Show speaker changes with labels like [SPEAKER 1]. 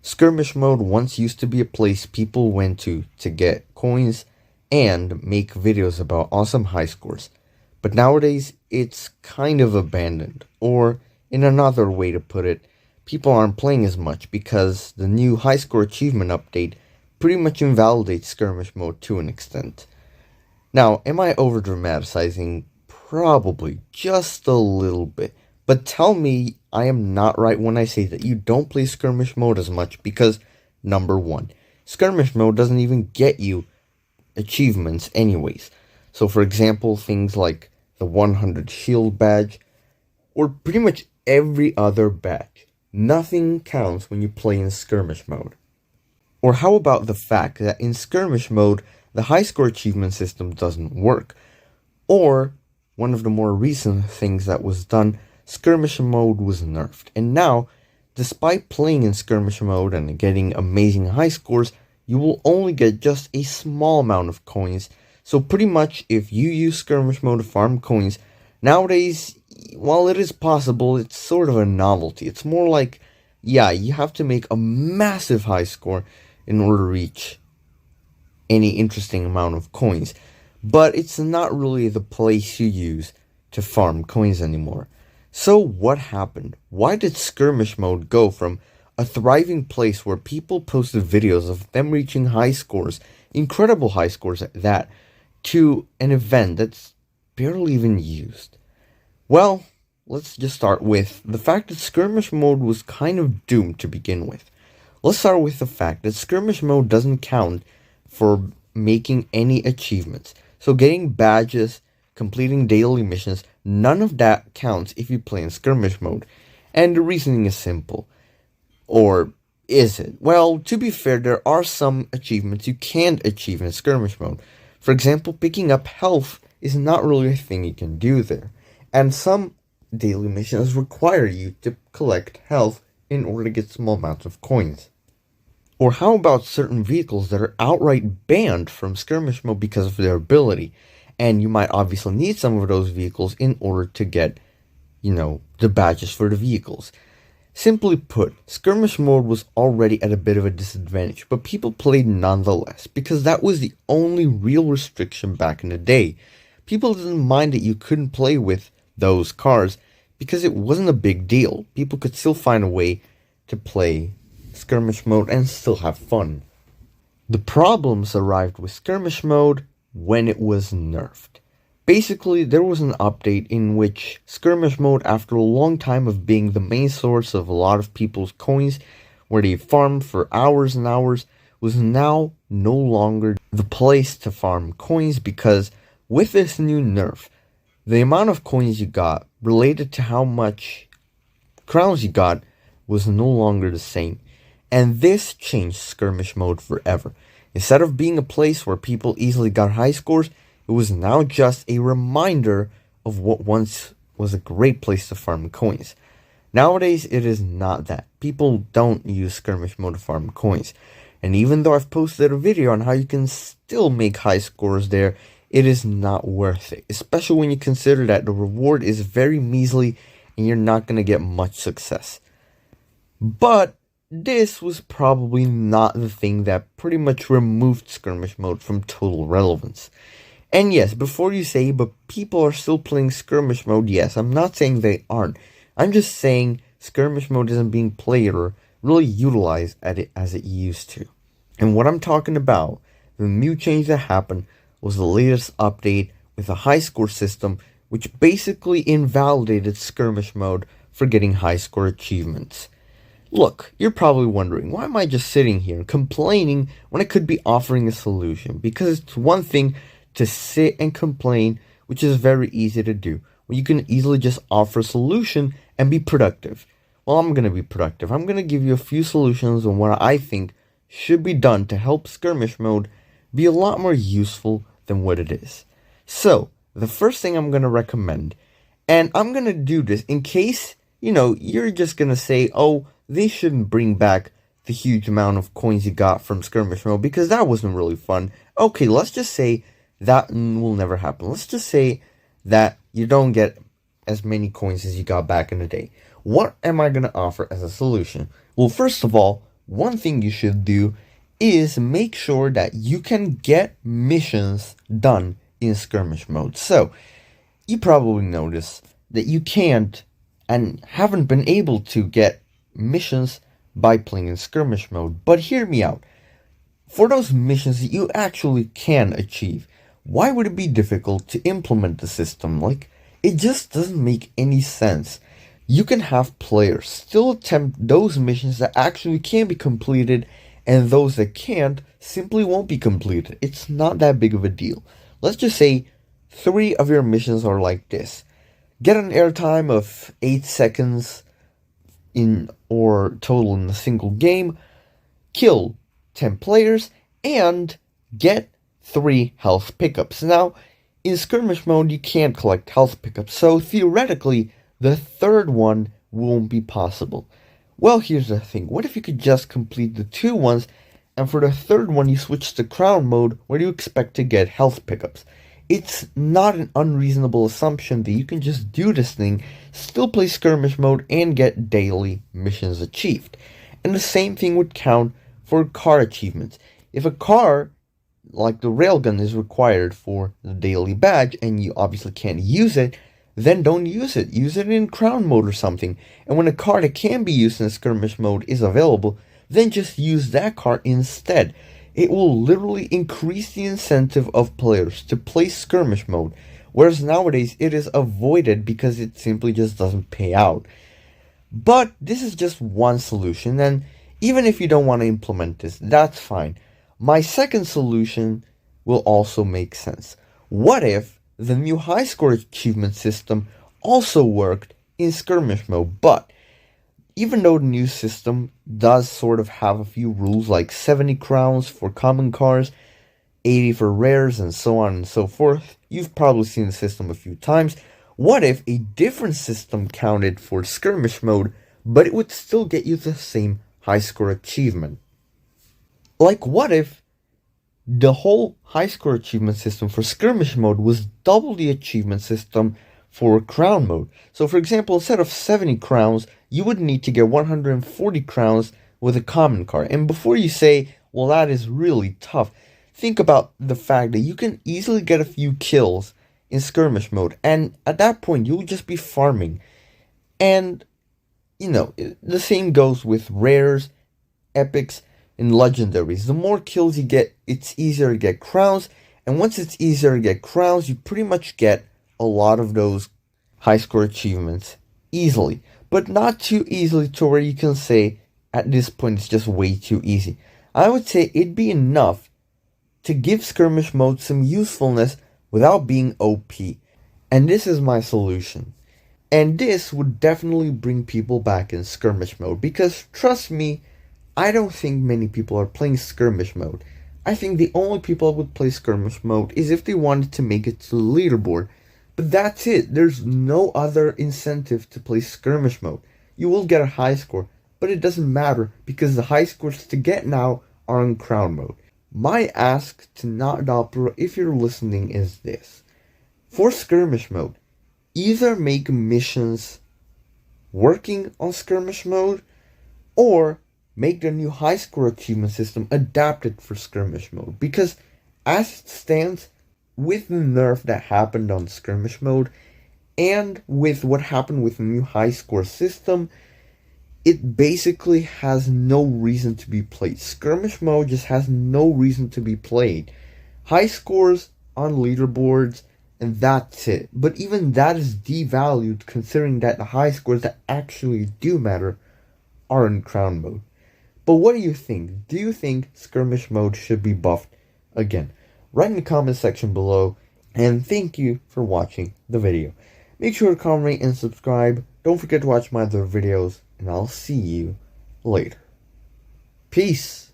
[SPEAKER 1] Skirmish Mode once used to be a place people went to get coins and make videos about awesome high scores. But nowadays, it's kind of abandoned. Or, in another way to put it, people aren't playing as much because the new high score achievement update pretty much invalidates Skirmish Mode to an extent. Now, am I over dramatizing? Probably, just a little bit. But tell me I am not right when I say that you don't play Skirmish Mode as much because, number one, Skirmish Mode doesn't even get you achievements anyways. So for example, things like the 100 shield badge, or pretty much every other badge. Nothing counts when you play in Skirmish Mode. Or how about the fact that in Skirmish Mode, the high score achievement system doesn't work? Or, one of the more recent things that was done, Skirmish Mode was nerfed. And now, despite playing in Skirmish Mode and getting amazing high scores, you will only get just a small amount of coins. So pretty much, if you use Skirmish Mode to farm coins, nowadays, while it is possible, it's sort of a novelty. It's more like, yeah, you have to make a massive high score in order to reach any interesting amount of coins. But it's not really the place you use to farm coins anymore. So what happened? Why did Skirmish Mode go from a thriving place where people posted videos of them reaching high scores, incredible high scores at that, to an event that's barely even used? Well, let's just start with the fact that Skirmish Mode was kind of doomed to begin with. Let's start with the fact that Skirmish Mode doesn't count for making any achievements. So getting badges, completing daily missions, none of that counts if you play in Skirmish Mode. And the reasoning is simple. Or is it? Well, to be fair, there are some achievements you can't achieve in Skirmish Mode. For example, picking up health is not really a thing you can do there. And some daily missions require you to collect health in order to get small amounts of coins. Or how about certain vehicles that are outright banned from Skirmish Mode because of their ability? And you might obviously need some of those vehicles in order to get, the badges for the vehicles. Simply put, Skirmish Mode was already at a bit of a disadvantage, but people played nonetheless, because that was the only real restriction back in the day. People didn't mind that you couldn't play with those cars, because it wasn't a big deal. People could still find a way to play Skirmish Mode and still have fun. The problems arrived with Skirmish Mode when it was nerfed. Basically, there was an update in which Skirmish Mode, after a long time of being the main source of a lot of people's coins, where they farmed for hours and hours, was now no longer the place to farm coins, because with this new nerf, the amount of coins you got related to how much crowns you got was no longer the same. And this changed Skirmish Mode forever. Instead of being a place where people easily got high scores, it was now just a reminder of what once was a great place to farm coins. Nowadays, it is not that. People don't use Skirmish Mode to farm coins. And even though I've posted a video on how you can still make high scores there, it is not worth it. Especially when you consider that the reward is very measly and you're not going to get much success. But this was probably not the thing that pretty much removed Skirmish Mode from total relevance. And yes, before you say, but people are still playing Skirmish Mode, yes, I'm not saying they aren't. I'm just saying Skirmish Mode isn't being played or really utilized as it used to. And what I'm talking about, the new change that happened, was the latest update with a high score system, which basically invalidated Skirmish Mode for getting high score achievements. Look, you're probably wondering, why am I just sitting here complaining when I could be offering a solution? Because it's one thing to sit and complain, which is very easy to do, when you can easily just offer a solution and be productive. Well, I'm going to be productive. I'm going to give you a few solutions on what I think should be done to help Skirmish Mode be a lot more useful than what it is. So, the first thing I'm going to recommend, and I'm going to do this in case, you're just going to say, oh, they shouldn't bring back the huge amount of coins you got from Skirmish Mode because that wasn't really fun. Okay, let's just say that will never happen. Let's just say that you don't get as many coins as you got back in the day. What am I going to offer as a solution? Well, first of all, one thing you should do is make sure that you can get missions done in skirmish mode. So, you probably noticed that you can't and haven't been able to get missions by playing in skirmish mode. But hear me out. For those missions that you actually can achieve, why would it be difficult to implement the system? Like, it just doesn't make any sense. You can have players still attempt those missions that actually can be completed, and those that can't simply won't be completed. It's not that big of a deal. Let's just say 3 of your missions are like this. Get an airtime of 8 seconds or total in a single game, kill 10 players, and get 3 health pickups. Now, in skirmish mode, you can't collect health pickups, so theoretically, the third one won't be possible. Well, here's the thing. What if you could just complete the 2 ones, and for the third one you switch to crown mode where you expect to get health pickups? It's not an unreasonable assumption that you can just do this thing, still play skirmish mode, and get daily missions achieved. And the same thing would count for car achievements. If a car, like the railgun, is required for the daily badge, and you obviously can't use it, then don't use it. Use it in crown mode or something. And when a car that can be used in skirmish mode is available, then just use that car instead. It will literally increase the incentive of players to play skirmish mode, whereas nowadays it is avoided because it simply just doesn't pay out. But this is just one solution, and even if you don't want to implement this, that's fine. My second solution will also make sense. What if the new high score achievement system also worked in skirmish mode? But even though the new system does sort of have a few rules like 70 crowns for common cars, 80 for rares, and so on and so forth, you've probably seen the system a few times. What if a different system counted for skirmish mode, but it would still get you the same high score achievement? Like, what if the whole high score achievement system for skirmish mode was double the achievement system for crown mode? So for example, instead of 70 crowns, you would need to get 140 crowns with a common car. And before you say, well, that is really tough, think about the fact that you can easily get a few kills in skirmish mode, and at that point you'll just be farming. And you know, the same goes with rares, epics, and legendaries. The more kills you get, it's easier to get crowns, and once it's easier to get crowns, you pretty much get a lot of those high score achievements easily, but not too easily to where you can say at this point it's just way too easy. I would say it'd be enough to give skirmish mode some usefulness without being OP. And this is my solution. And this would definitely bring people back in skirmish mode, because trust me, I don't think many people are playing skirmish mode. I think the only people that would play skirmish mode is if they wanted to make it to the leaderboard. But that's it. There's no other incentive to play skirmish mode. You will get a high score, but it doesn't matter because the high scores to get now are in crown mode. My ask to Not Opera, if you're listening, is this. For skirmish mode, either make missions working on skirmish mode, or make the new high score achievement system adapted for skirmish mode. Because as it stands, with the nerf that happened on skirmish mode, and with what happened with the new high score system, it basically has no reason to be played. Skirmish mode just has no reason to be played. High scores on leaderboards, and that's it. But even that is devalued considering that the high scores that actually do matter are in crown mode. But what do you think? Do you think skirmish mode should be buffed again? Write in the comment section below, and thank you for watching the video. Make sure to comment, rate, and subscribe. Don't forget to watch my other videos, and I'll see you later. Peace!